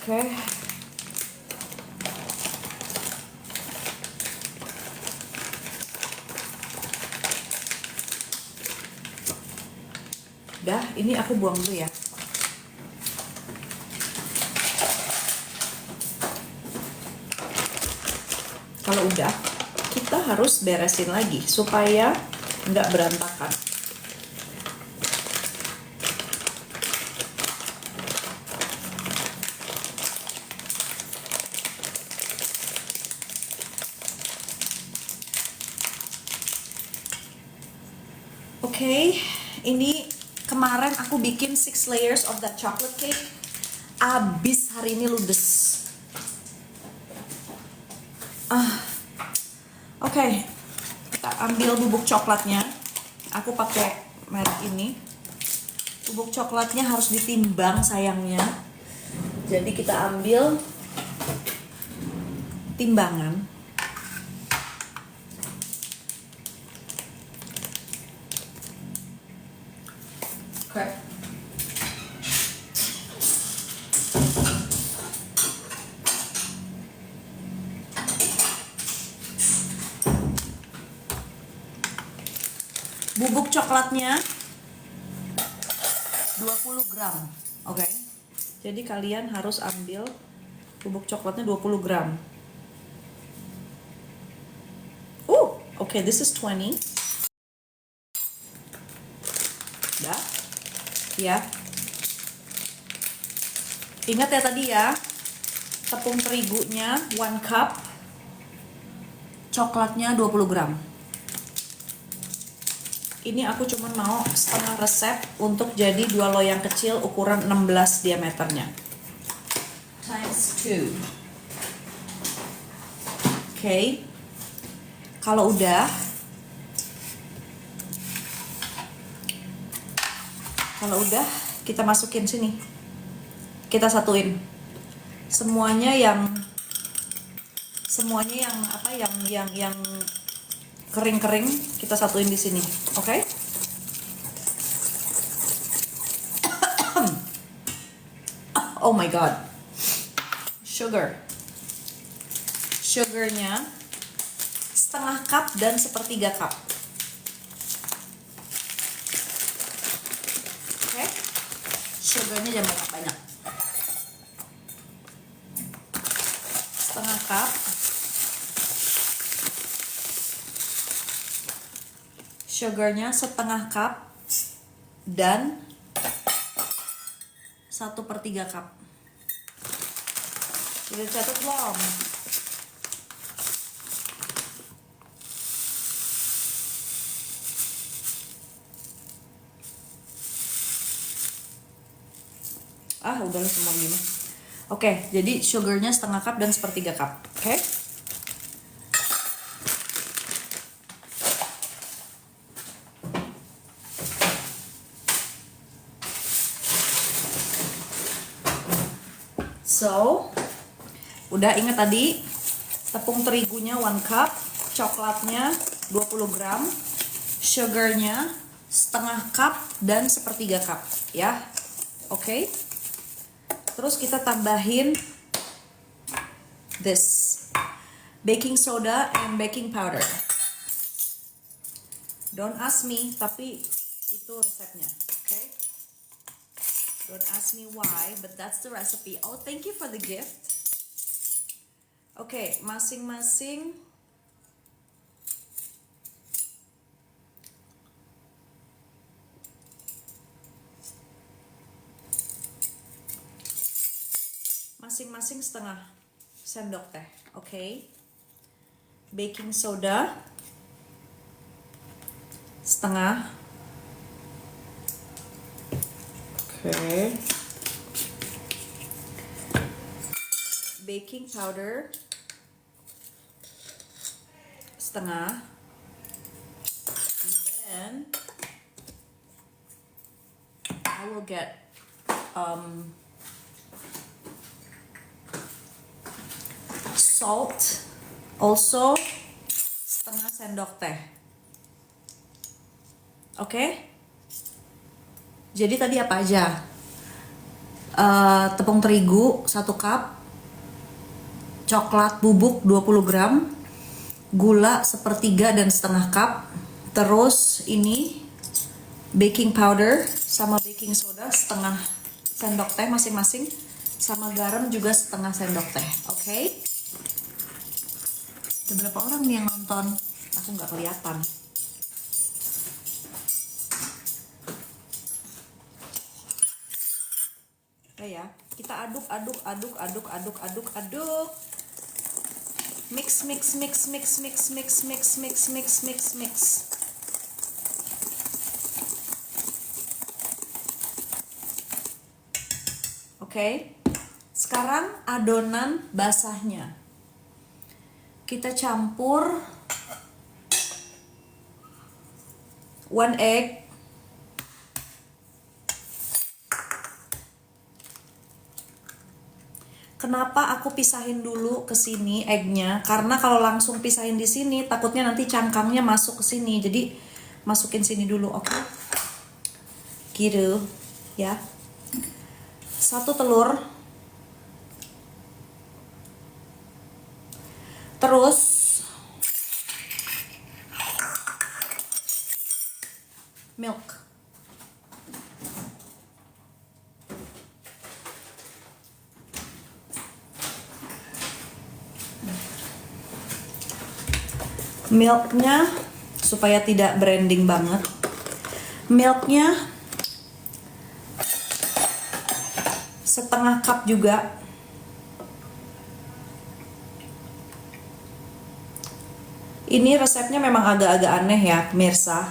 Oke. Udah, ini aku buang dulu ya. Kalau udah, kita harus beresin lagi supaya nggak berantakan. Oke, ini kemarin aku bikin 6 layers of that chocolate cake. Abis hari ini ludes. Oke, kita ambil bubuk coklatnya. Aku pakai merek ini. Bubuk coklatnya harus ditimbang sayangnya. Jadi kita ambil timbangan. Oke. Bubuk coklatnya 20 gram. Oke. Jadi kalian harus ambil bubuk coklatnya 20 gram. Oke, this is 20. Udah. Ya. Ingat ya tadi ya. Tepung terigunya 1 cup. Coklatnya 20 gram. Ini aku cuma mau setengah resep untuk jadi 2 loyang kecil ukuran 16 diameternya. Times 2. Oke. Kalau udah, kita masukin sini. Kita satuin. Semuanya yang apa yang kering-kering kita satuin di sini. Oke? Oh my god. Sugarnya setengah cup dan sepertiga cup. Oke? Sugarnya jangan banyak-banyak. Setengah cup. Sugarnya setengah cup dan 1/3 cup. Udah catat belum? Udah semua ini. Oke, jadi sugarnya setengah cup dan 1/3 cup. Oke? So, udah ingat tadi tepung terigunya 1 cup, coklatnya 20 gram, sugarnya setengah cup dan 1/3 cup ya. Oke. Terus kita tambahin this baking soda and baking powder. Don't ask me, tapi itu resepnya. Oke. Don't ask me why, but that's the recipe. Oh, thank you for the gift. Oke, masing-masing setengah sendok teh. Oke. Baking soda setengah. Oke. Baking powder setengah. And then I will get salt also setengah sendok teh. Oke? Jadi tadi apa aja? tepung terigu 1 cup, coklat bubuk 20 gram, gula 1/3 dan setengah cup, terus ini baking powder sama baking soda setengah sendok teh masing-masing, sama garam juga setengah sendok teh. Oke? Ada berapa orang nih yang nonton? Aku nggak kelihatan. Oke ya, kita aduk. Mix. Oke. Sekarang adonan basahnya. Kita campur 1 egg, kenapa aku pisahin dulu ke sini eggnya? Karena kalau langsung pisahin di sini, takutnya nanti cangkangnya masuk ke sini. Jadi masukin sini dulu, oke? Gitu, ya. 1 telur. Terus milk. Milknya supaya tidak branding banget. Milknya setengah cup juga. Ini resepnya memang agak-agak aneh ya pemirsa.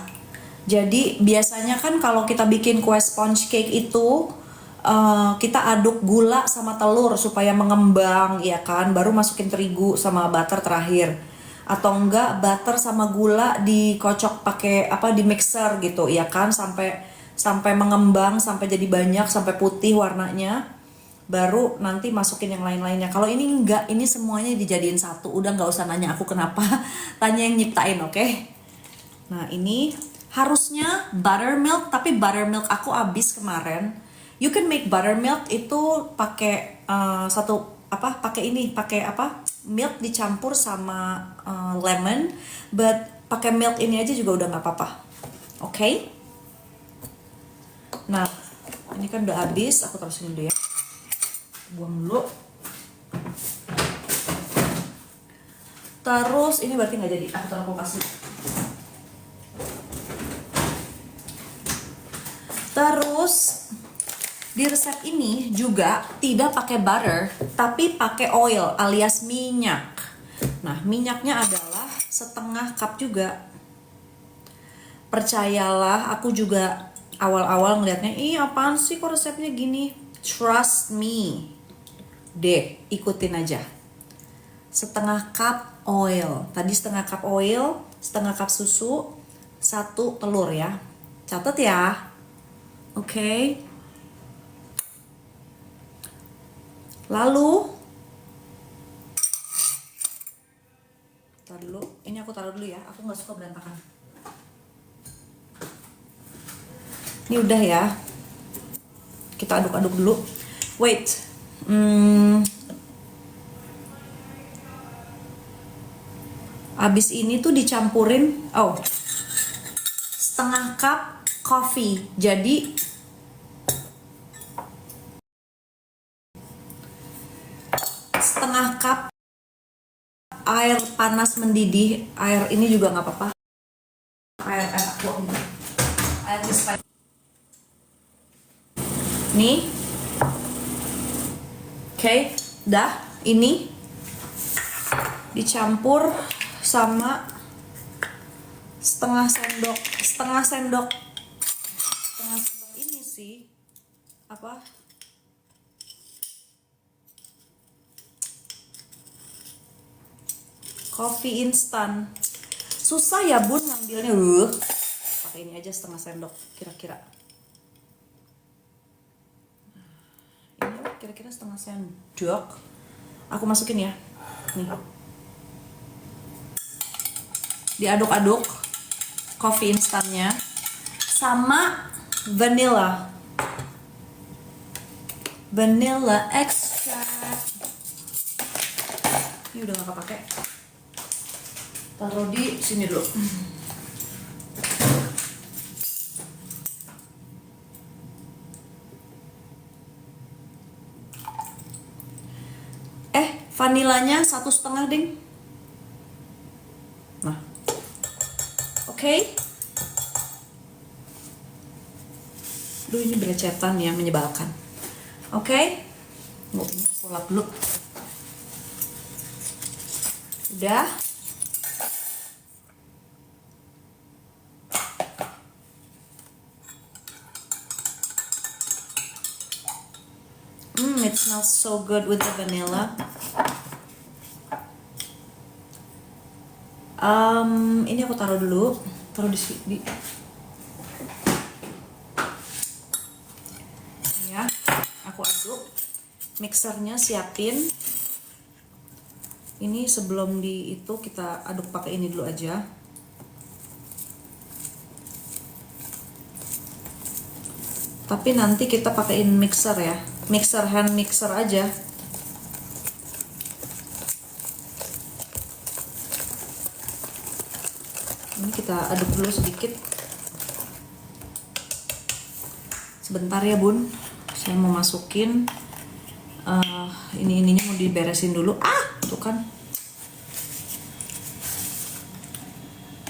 Jadi biasanya kan kalau kita bikin kue sponge cake itu kita aduk gula sama telur supaya mengembang, ya kan, baru masukin terigu sama butter terakhir. Atau enggak butter sama gula dikocok pakai di mixer gitu, ya kan, sampai mengembang, sampai jadi banyak, sampai putih warnanya, baru nanti masukin yang lain-lainnya. Kalau ini enggak, ini semuanya dijadiin satu. Udah nggak usah nanya aku kenapa, tanya yang nyiptain, oke? Nah, ini harusnya buttermilk, tapi buttermilk aku habis kemarin. You can make buttermilk itu pakai milk dicampur sama lemon, but pakai milk ini aja juga udah nggak apa-apa. Oke? Nah, ini kan udah habis, aku terusin dulu ya. Buang dulu. Terus ini berarti nggak jadi, aku taruh kulkas dulu. Terus di resep ini juga tidak pakai butter, tapi pakai oil alias minyak. Nah, minyaknya adalah setengah cup juga. Percayalah, aku juga awal-awal ngeliatnya, apaan sih kok resepnya gini? Trust me. Deh, ikutin aja. Setengah cup oil. Tadi setengah cup oil, setengah cup susu, 1 telur ya. Catat ya. Oke. Lalu taruh dulu. Ini aku taruh dulu ya. Aku nggak suka berantakan. Ini udah ya. Kita aduk-aduk dulu. Wait. Abis ini tuh dicampurin setengah cup coffee. Jadi setengah cup air panas mendidih. Air ini juga nggak apa-apa. Air dispensing. Nih. Oke, dah. Ini dicampur sama setengah sendok ini sih coffee instan. Susah ya bun ngambilnya. Pakai ini aja setengah sendok kira-kira. Ini kira-kira setengah sendok. Aku masukin ya. Nih. Diaduk-aduk coffee instannya sama vanilla. vanilla extract. Ini udah gak kepake. Taruh di sini dulu. Vanilanya 1,5 ding. Nah, oke. Duh, ini berecetan ya, menyebalkan. Oke. Ini aku lap dulu. Udah. It smells so good with the vanilla. Ini aku taruh dulu, taruh di sini. Ya, aku aduk. Mixernya siapin. Ini sebelum di itu kita aduk pakai ini dulu aja. Tapi nanti kita pakein mixer ya, mixer hand mixer aja. Ini kita aduk dulu sedikit. Sebentar ya bun, saya mau masukin ininya mau diberesin dulu. Tuh kan,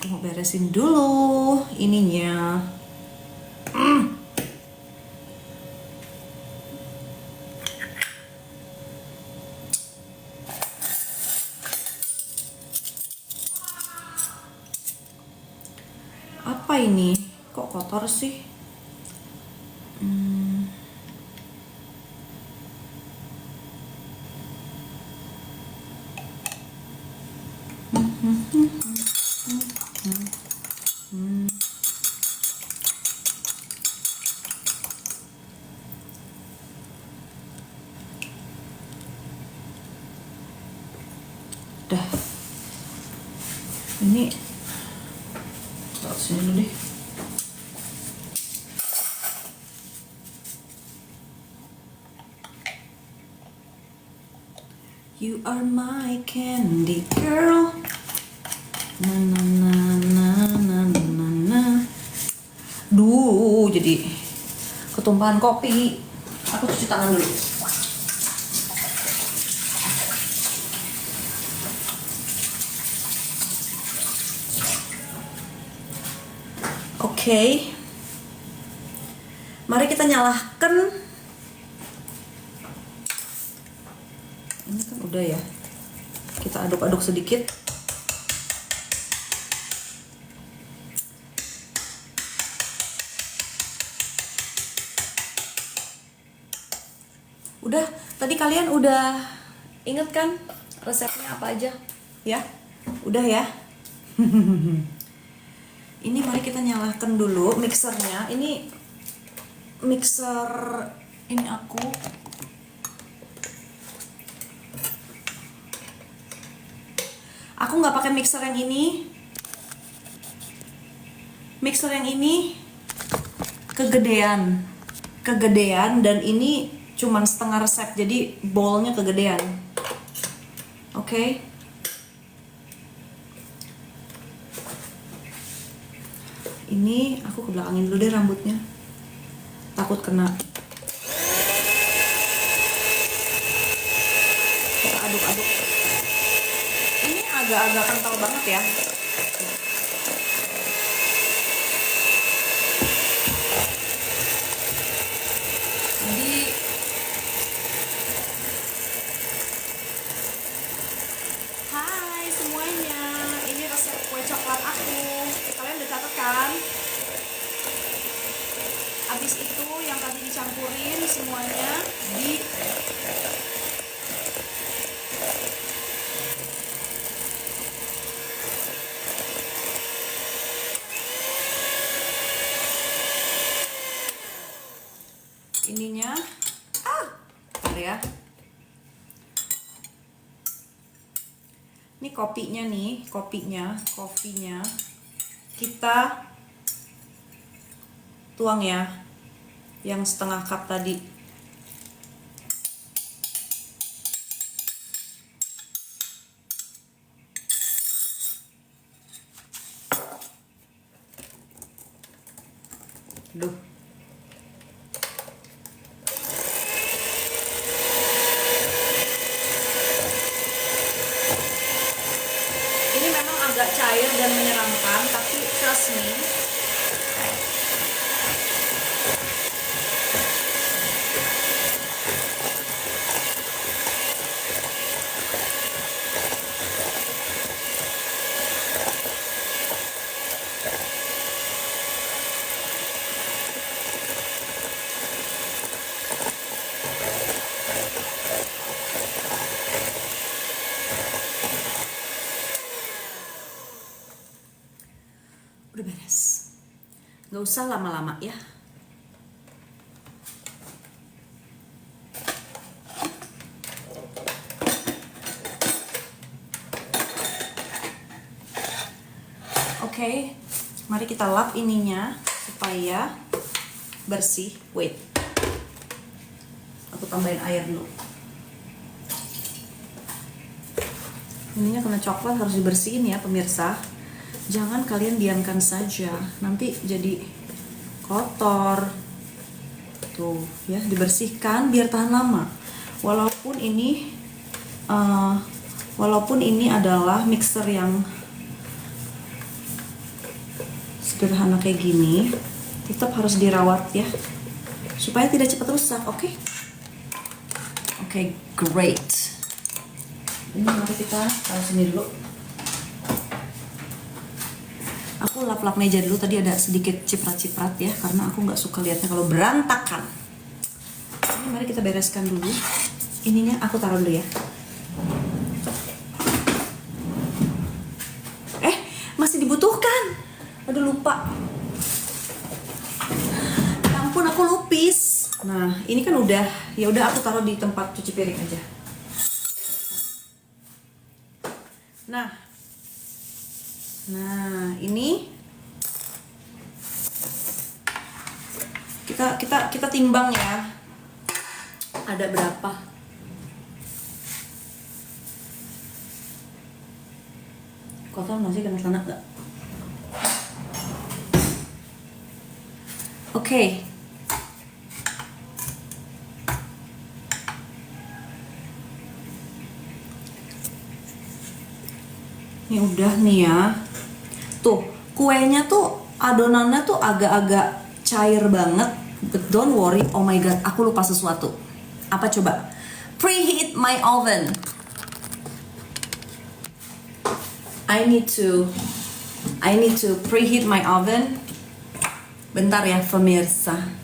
mau beresin dulu ininya. Apa ini? Kok kotor sih? Udah. Ini taruh sini dulu deh. You are my candy girl. Na na na na na na na. Duh, jadi ketumpahan kopi. Aku cuci tangan dulu. Oke. Mari kita nyalakan. Ini kan udah ya. Kita aduk-aduk sedikit. Udah, tadi kalian udah inget kan resepnya apa aja? Ya? Udah ya? Ini mari kita nyalakan dulu mixernya. Ini mixer ini aku nggak pakai mixer yang ini. Mixer yang ini kegedean dan ini cuman setengah resep, jadi bowlnya kegedean. Oke. Ini aku kebelakangin dulu deh rambutnya, takut kena. Kita aduk-aduk. Ini agak-agak kental banget ya. Jadi hai semuanya, ini resep kue coklat aku. Kalian udah catat kan? Habis itu yang tadi dicampurin semuanya di ininya. Bentar ya. Ini kopinya nih, kopinya kita tuang ya, yang setengah cup tadi. Duh. Ini memang agak cair dan menyeramkan, tapi trust me. Udah beres. Gak usah lama-lama ya. Oke, mari kita lap ininya supaya bersih. Wait, aku tambahin air dulu. Ininya kena coklat, harus dibersihin ya pemirsa. Jangan kalian diamkan saja, nanti jadi kotor. Tuh ya, dibersihkan biar tahan lama. Walaupun ini adalah mixer yang sederhana kayak gini, tetap harus dirawat ya, supaya tidak cepat rusak. Oke? Oke, great. Ini mari kita taruh sini dulu. Aku lap-lap meja dulu, tadi ada sedikit ciprat-ciprat ya, karena aku nggak suka lihatnya kalau berantakan. Ini mari kita bereskan dulu. Ininya aku taruh dulu ya. Masih dibutuhkan. Aduh, lupa. Ya ampun, aku lupis. Nah, ini kan udah, ya udah aku taruh di tempat cuci piring aja. Nah, ini kita timbang ya. Ada berapa? Kotor nggak sih, kena tanah nggak? Oke. Ini udah nih ya. Tuh, kuenya tuh adonannya tuh agak-agak cair banget. But don't worry, oh my god, aku lupa sesuatu. Apa coba? Preheat my oven. I need to preheat my oven. Bentar ya pemirsa.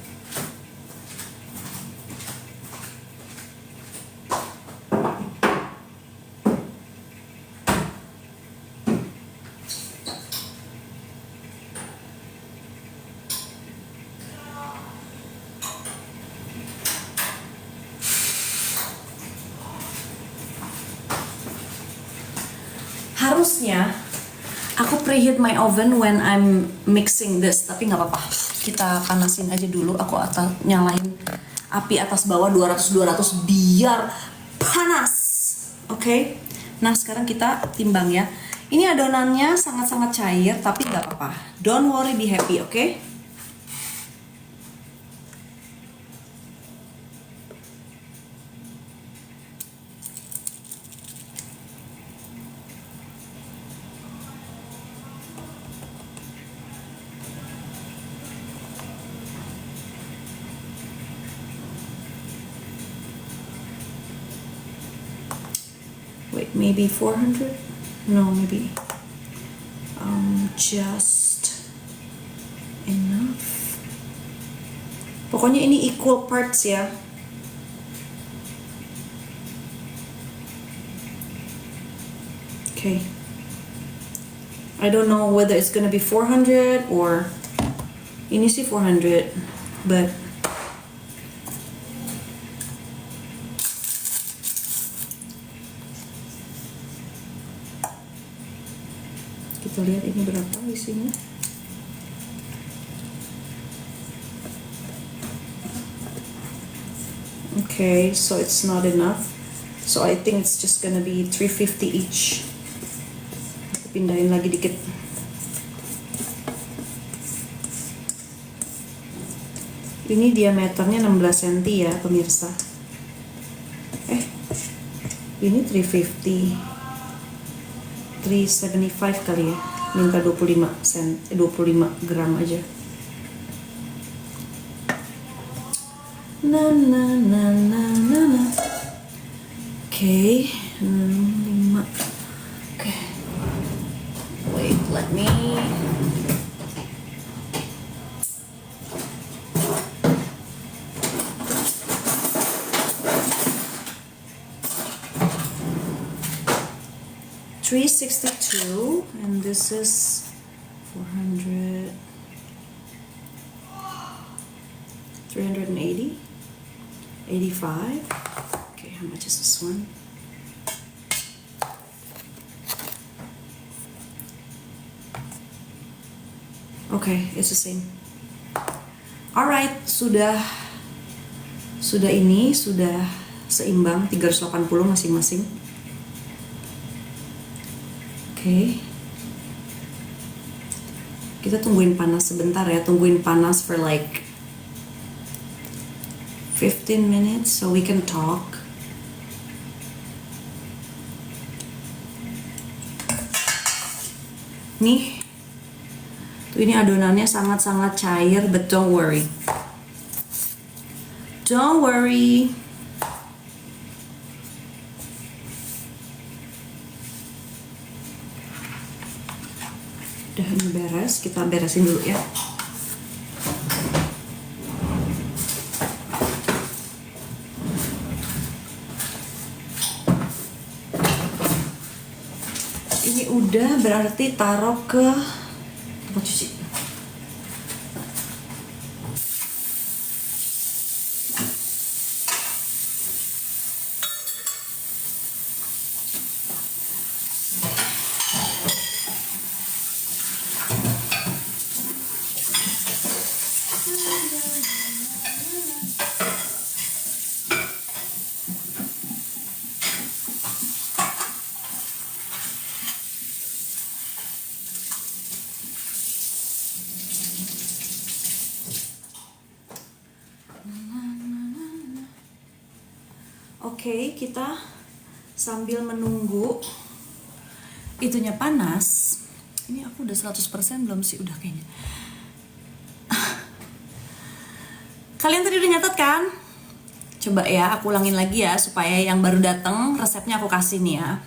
Harusnya aku preheat my oven when I'm mixing this, tapi nggak apa-apa. Kita panasin aja dulu. Aku nyalain api atas bawah 200 biar panas. Oke. Nah, sekarang kita timbang ya. Ini adonannya sangat-sangat cair, tapi nggak apa-apa. Don't worry, be happy, oke? Wait, maybe 400? No, maybe just enough. Pokoknya ini equal parts ya. Okay. I don't know whether it's gonna be 400 or ini sih 400, but kita lihat ini berapa isinya. Okay, so it's not enough. So I think it's just gonna be 350 each. Aku pindahin lagi dikit. Ini diameternya 16 cm ya pemirsa. Ini 350, 375 kali ya. Minta 25 gram aja. Na. Oke, 5. Oke. Wait, let me. $362 and this is 400, 380, 85. Okay, how much is this one? Okay, it's the same. Alright, sudah seimbang 380 masing-masing. Oke. Kita tungguin panas sebentar ya, tungguin panas for like 15 minutes so we can talk. Nih, tuh ini adonannya sangat-sangat cair, but don't worry. Don't worry. Udah ini beres, kita beresin dulu ya. Ini udah berarti taruh ke tempat cuci. Oke, kita sambil menunggu itunya panas. Ini aku udah 100% belum sih? Udah kayaknya. Kalian tadi udah nyatet kan? Coba ya, aku ulangin lagi ya supaya yang baru datang resepnya aku kasih nih ya.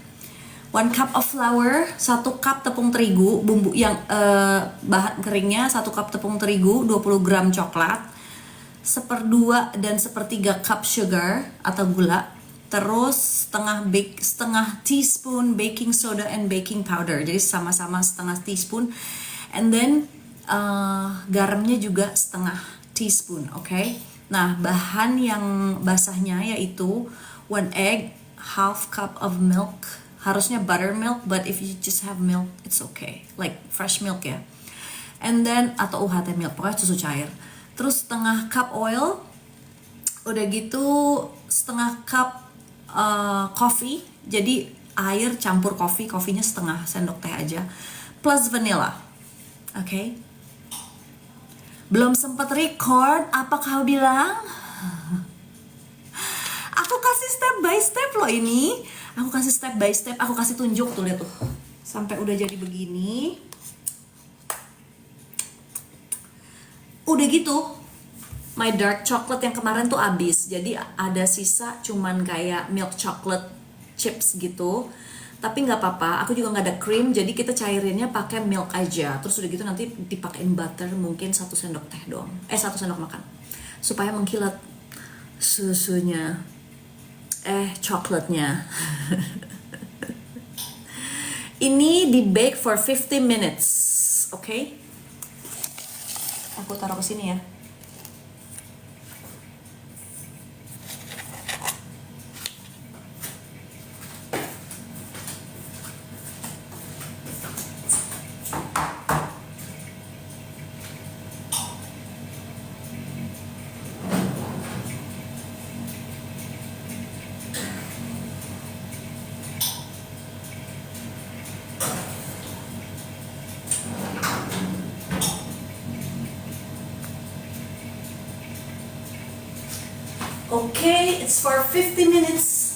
1 cup of flour, 1 cup tepung terigu, bumbu yang bahan keringnya 1 cup tepung terigu, 20 gram coklat, 1/2 dan 1/3 cup sugar atau gula, terus setengah teaspoon baking soda and baking powder, jadi sama-sama setengah teaspoon, and then garamnya juga setengah teaspoon, oke? Nah, bahan yang basahnya yaitu 1 egg, half cup of milk, harusnya buttermilk, but if you just have milk, it's okay, like fresh milk ya. And then, atau UHT milk, pokoknya susu cair. Terus setengah cup oil, udah gitu setengah cup coffee, jadi air campur kopinya setengah sendok teh aja, plus vanilla, oke? Belum sempat record, apa kau bilang? Aku kasih step by step loh ini. Aku kasih step by step, aku kasih tunjuk tuh, lihat tuh. Sampai udah jadi begini. Udah gitu, my dark chocolate yang kemarin tuh habis. Jadi ada sisa cuman kayak milk chocolate chips gitu. Tapi nggak apa-apa, aku juga nggak ada cream, jadi kita cairinnya pakai milk aja. Terus udah gitu nanti dipakein butter mungkin 1 sendok teh doang. 1 sendok makan. Supaya mengkilat susunya. Coklatnya. Ini di bake for 50 minutes, oke? Aku taruh ke sini ya. Okay, it's for 50 minutes.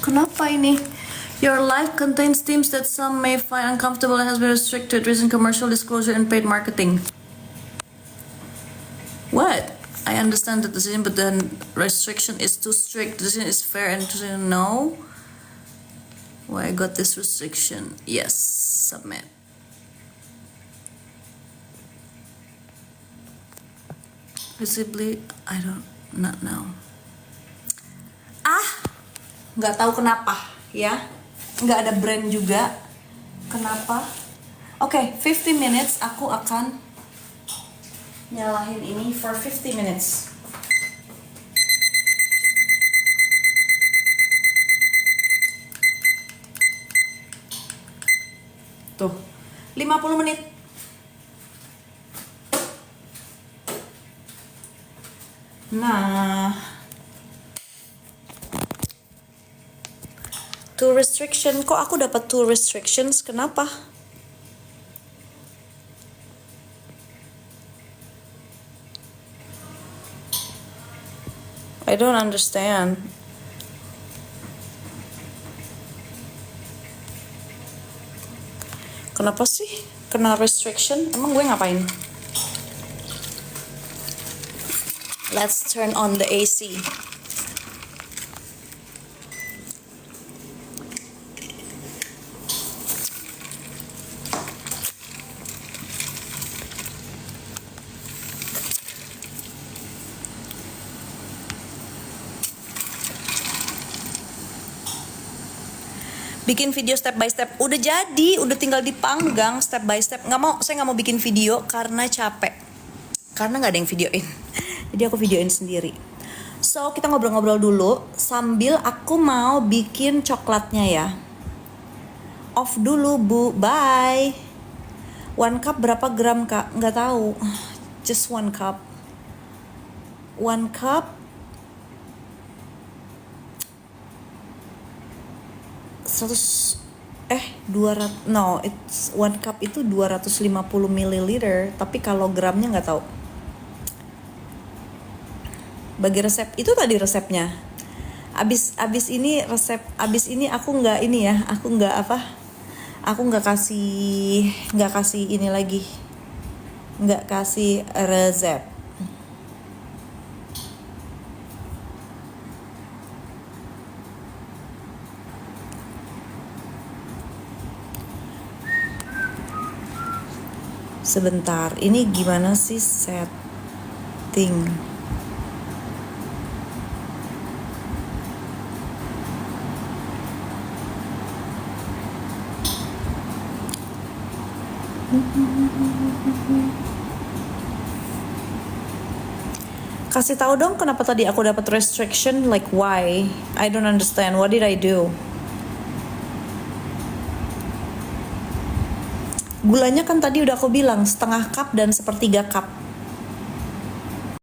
Kenapa ini? Your life contains themes that some may find uncomfortable and has been restricted recent commercial disclosure and paid marketing. What? I understand the decision, but then restriction is too strict. The decision is fair and decision no. Why I got this restriction? Yes, submit. Visibly, I don't not know. Nggak tahu kenapa ya. Nggak ada brand juga. Kenapa? Oke, 50 minutes aku akan nyalahin ini for 50 minutes. Tuh, 50 menit. Nah, two restriction, kok aku dapat two restrictions? Kenapa? I don't understand. Kenapa sih kena restriction? Emang gue ngapain? Let's turn on the AC. Bikin video step by step, udah jadi, udah tinggal dipanggang step by step. Saya nggak mau bikin video karena capek, karena nggak ada yang videoin. Jadi aku videoin sendiri. So kita ngobrol-ngobrol dulu sambil aku mau bikin coklatnya ya. Off dulu bu, bye. 1 cup berapa gram kak? Nggak tahu. Just 1 cup. 1 cup 200, no, it's 1 cup itu 250 ml, tapi kalau gramnya nggak tahu. Bagi resep itu tadi resepnya. Abis ini resep, abis ini aku nggak ini ya, aku nggak kasih ini lagi, nggak kasih resep. Sebentar, ini gimana sih setting? Kasih tahu dong kenapa tadi aku dapat restriction, like why? I don't understand. What did I do? Gulanya kan tadi udah aku bilang setengah cup dan 1/3 cup.